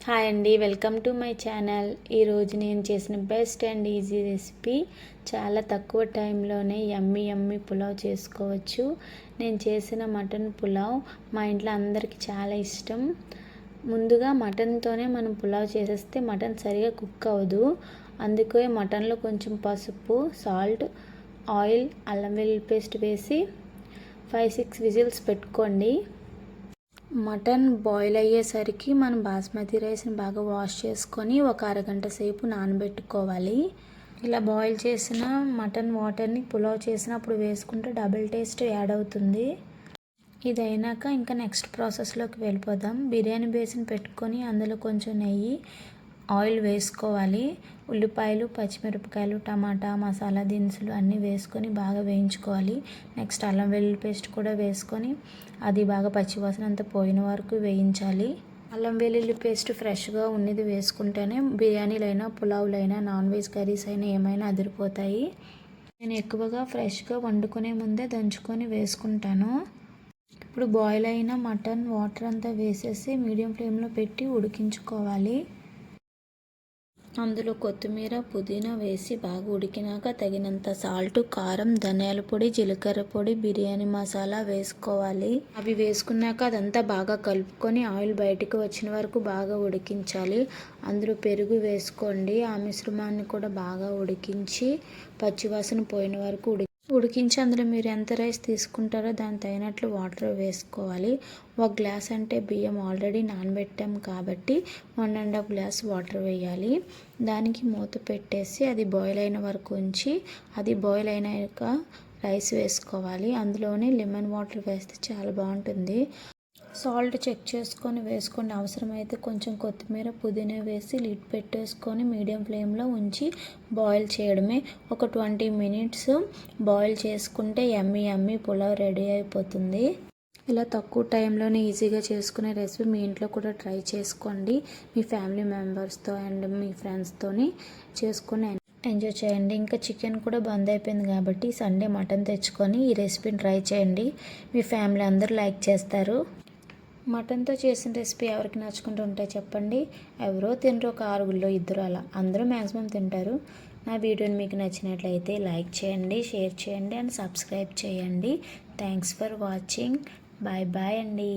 Hi అండి, welcome to my channel. ఈరోజు నేను చేసిన బెస్ట్ అండ్ ఈజీ రెసిపీ, చాలా తక్కువ టైంలోనే యమ్మీ యమ్మీ పులావ్ చేసుకోవచ్చు. నేను చేసిన మటన్ పులావ్ మా ఇంట్లో అందరికీ చాలా ఇష్టం. ముందుగా మటన్తోనే మనం పులావ్ చేసేస్తే మటన్ సరిగా కుక్ అవ్వదు. అందుకే మటన్లో కొంచెం పసుపు, సాల్ట్, ఆయిల్, అల్లం వెల్లుల్లి పేస్ట్ వేసి 5-6 విజిల్స్ పెట్టుకోండి. మటన్ బాయిల్ అయ్యేసరికి మనం బాస్మతి రైస్ని బాగా వాష్ చేసుకొని ఒక అరగంట సేపు నానబెట్టుకోవాలి. ఇలా బాయిల్ చేసిన మటన్ వాటర్ని పులావ్ చేసినప్పుడు వేసుకుంటే డబుల్ టేస్ట్ యాడ్ అవుతుంది. ఇది అయినాక ఇంకా నెక్స్ట్ ప్రాసెస్లోకి వెళ్ళిపోదాం. బిర్యానీ బేసిన్ పెట్టుకొని అందులో కొంచెం నెయ్యి, ఆయిల్ వేసుకోవాలి. ఉల్లిపాయలు, పచ్చిమిరపకాయలు, టమాటా, మసాలా దినుసులు అన్నీ వేసుకొని బాగా వేయించుకోవాలి. నెక్స్ట్ అల్లం వెల్లుల్లి పేస్ట్ కూడా వేసుకొని అది బాగా పచ్చివాసన అంతా పోయిన వరకు వేయించాలి. అల్లం వెల్లుల్లి పేస్ట్ ఫ్రెష్గా ఉన్నది వేసుకుంటేనే బిర్యానీలైనా, పులావులైనా, నాన్ వెజ్ కర్రీస్ అయినా ఏమైనా అదిరిపోతాయి. నేను ఎక్కువగా ఫ్రెష్గా వండుకునే ముందే దంచుకొని వేసుకుంటాను. ఇప్పుడు బాయిల్ అయిన మటన్ వాటర్ అంతా వేసేసి మీడియం ఫ్లేమ్లో పెట్టి ఉడికించుకోవాలి. అందులో కొత్తిమీర, పుదీనా వేసి బాగా ఉడికినాక తగినంత సాల్ట్, కారం, ధనియాల పొడి, జీలకర్ర పొడి, బిర్యానీ మసాలా వేసుకోవాలి. అవి వేసుకున్నాక అదంతా బాగా కలుపుకొని ఆయిల్ బయటకు వచ్చిన వరకు బాగా ఉడికించాలి. అందులో పెరుగు వేసుకోండి. ఆ మిశ్రమాన్ని కూడా బాగా ఉడికించి పచ్చివాసన పోయిన వరకు ఉడికించి అందులో మీరు ఎంత రైస్ తీసుకుంటారో దానికి తగినట్లు వాటర్ వేసుకోవాలి. 1 గ్లాస్ అంటే బియ్యం ఆల్రెడీ నానబెట్టాం కాబట్టి 1.5 గ్లాస్ వాటర్ వేయాలి. దానికి మూత పెట్టేసి అది బాయిల్ అయిన వరకు ఉంచి అది బాయిల్ అయినాక రైస్ వేసుకోవాలి. అందులోనే లెమన్ వాటర్ వేస్తే చాలా బాగుంటుంది. సాల్ట్ చెక్ చేసుకొని వేసుకోండి. అవసరమైతే కొంచెం కొత్తిమీర, పుదీనా వేసి లిడ్ పెట్టేసుకొని మీడియం ఫ్లేమ్లో ఉంచి బాయిల్ చేయడమే. ఒక 20 మినిట్స్ బాయిల్ చేసుకుంటే యమ్మీ యమ్మీ పులావ్ రెడీ అయిపోతుంది. ఇలా తక్కువ టైంలోనే ఈజీగా చేసుకునే రెసిపీ మీ ఇంట్లో కూడా ట్రై చేసుకోండి. మీ ఫ్యామిలీ మెంబర్స్తో అండ్ మీ ఫ్రెండ్స్తోని చేసుకొని ఎంజాయ్ చేయండి. ఇంకా చికెన్ కూడా బంద్ అయిపోయింది కాబట్టి సండే మటన్ తెచ్చుకొని ఈ రెసిపీని ట్రై చేయండి. మీ ఫ్యామిలీ అందరూ లైక్ చేస్తారు. మటన్తో చేసిన రెసిపీ ఎవరికి నచ్చుకుంటూ ఉంటే చెప్పండి. ఎవరో తినరు, ఒక 6గురిలో 2 అలా, అందరూ మ్యాక్సిమం తింటారు. నా వీడియోని మీకు నచ్చినట్లయితే లైక్ చేయండి, షేర్ చేయండి అండ్ సబ్స్క్రైబ్ చేయండి. Thanks for watching. Bye bye అండి.